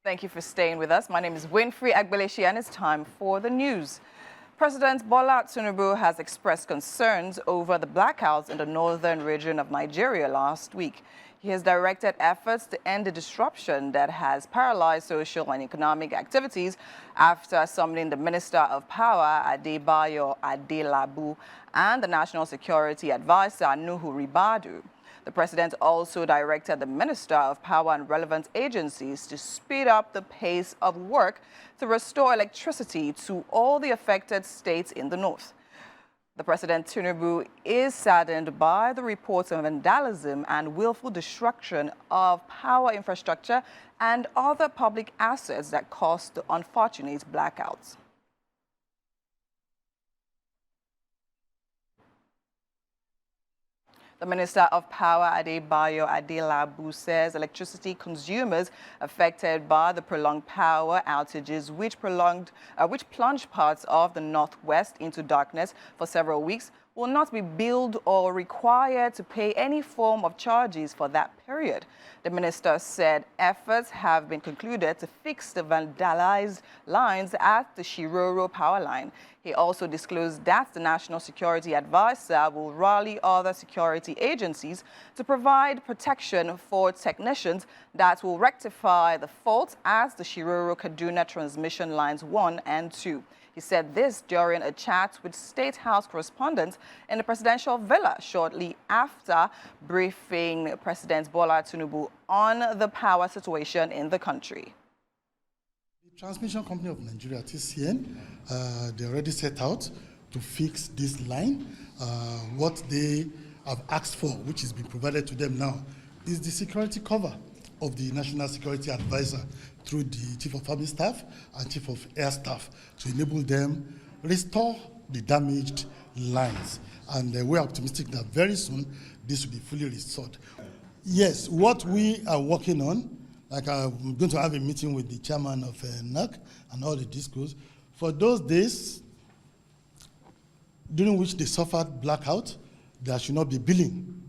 Thank you for staying with us. My name is Winfrey Agbeleshi, and it's time for the news. President Bola Tinubu has expressed concerns over the blackouts in the northern region of Nigeria last week. He has directed efforts to end the disruption that has paralyzed social and economic activities after summoning the Minister of Power, Adebayo Adelabu, and the National Security Advisor, Nuhu Ribadu. The president also directed the Minister of Power and relevant agencies to speed up the pace of work to restore electricity to all the affected states in the north. The President Tinubu is saddened by the reports of vandalism and willful destruction of power infrastructure and other public assets that caused the unfortunate blackouts. The Minister of Power, Adebayo Adelabu, says electricity consumers affected by the prolonged power outages, which plunged parts of the northwest into darkness for several weeks, will not be billed or required to pay any form of charges for that period. The minister said efforts have been concluded to fix the vandalized lines at the Shiroro power line. He also disclosed that the National Security Advisor will rally other security agencies to provide protection for technicians that will rectify the faults at the Shiroro-Kaduna transmission lines 1 and 2. He said this during a chat with State House correspondents in the presidential villa shortly after briefing President Bola Tinubu on the power situation in the country. The Transmission Company of Nigeria, TCN, they already set out to fix this line. What they have asked for, which has been provided to them now, is the security cover of the National Security Advisor through the Chief of Army Staff and Chief of Air Staff to enable them restore the damaged lines. And we're optimistic that very soon this will be fully restored. Yes, what we are working on, like I'm going to have a meeting with the chairman of NAC and all the discos. For those days during which they suffered blackout, there should not be billing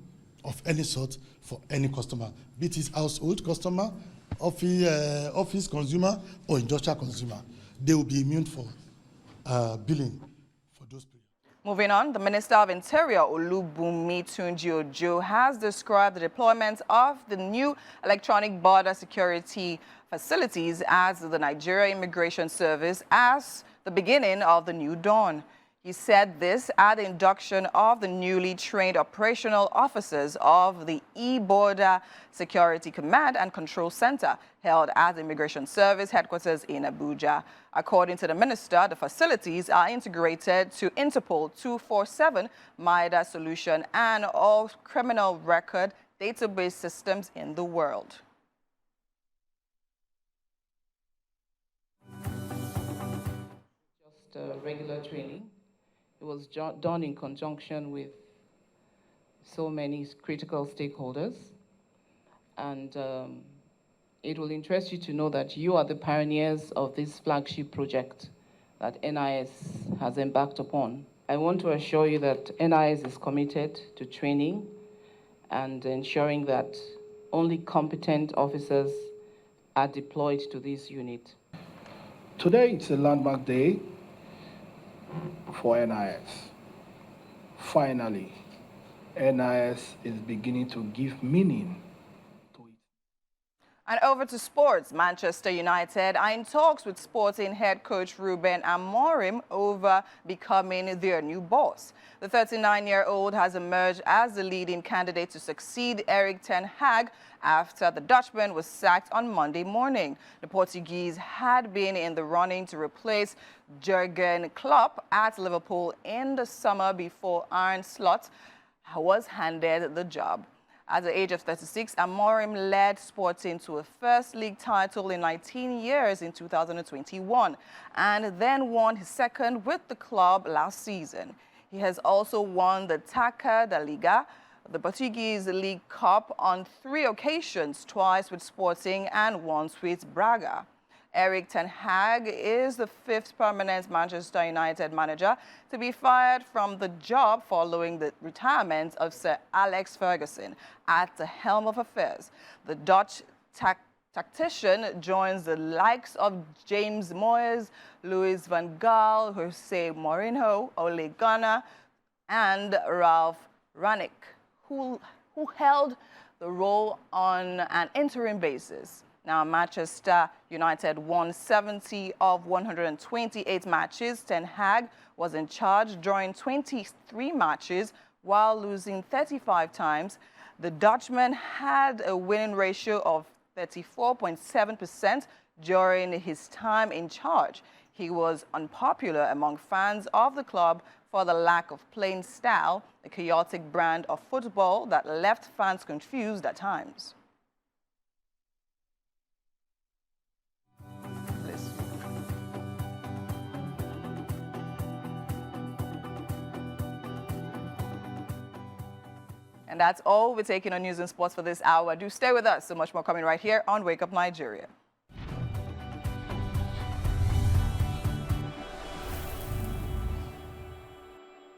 of any sort for any customer, be it household customer, office consumer, or industrial consumer. They will be immune for billing for those periods. Moving on, the Minister of Interior, Olubunmi Tunji-Ojo, has described the deployment of the new electronic border security facilities as the Nigeria Immigration Service as the beginning of the new dawn. He said this at the induction of the newly trained operational officers of the E-Border Security Command and Control Center held at the Immigration Service headquarters in Abuja. According to the minister, the facilities are integrated to Interpol 247 MIDA solution and all criminal record database systems in the world. Just regular training. It was done in conjunction with so many critical stakeholders. And it will interest you to know that you are the pioneers of this flagship project that NIS has embarked upon. I want to assure you that NIS is committed to training and ensuring that only competent officers are deployed to this unit. Today, it's a landmark day for NIS. Finally, NIS is beginning to give meaning to it. And over to sports. Manchester United are in talks with Sporting head coach Ruben Amorim over becoming their new boss. The 39-year-old has emerged as the leading candidate to succeed Erik ten Hag after the Dutchman was sacked on Monday morning. The Portuguese had been in the running to replace Jurgen Klopp at Liverpool in the summer before Arne Slot was handed the job. At the age of 36, Amorim led Sporting to a first league title in 19 years in 2021 and then won his second with the club last season. He has also won the Taça da Liga, the Portuguese League Cup on 3 occasions, twice with Sporting and once with Braga. Erik ten Hag is the 5th permanent Manchester United manager to be fired from the job following the retirement of Sir Alex Ferguson at the helm of affairs. The Dutch tactician joins the likes of James Moyes, Louis van Gaal, Jose Mourinho, Ole Gunnar, and Ralph Rangnick, who held the role on an interim basis. Now, Manchester United won 70 of 128 matches. Ten Hag was in charge during 23 matches while losing 35 times. The Dutchman had a winning ratio of 34.7% during his time in charge. He was unpopular among fans of the club for the lack of playing style, a chaotic brand of football that left fans confused at times. And that's all we're taking on news and sports for this hour. Do stay with us. So much more coming right here on Wake Up Nigeria.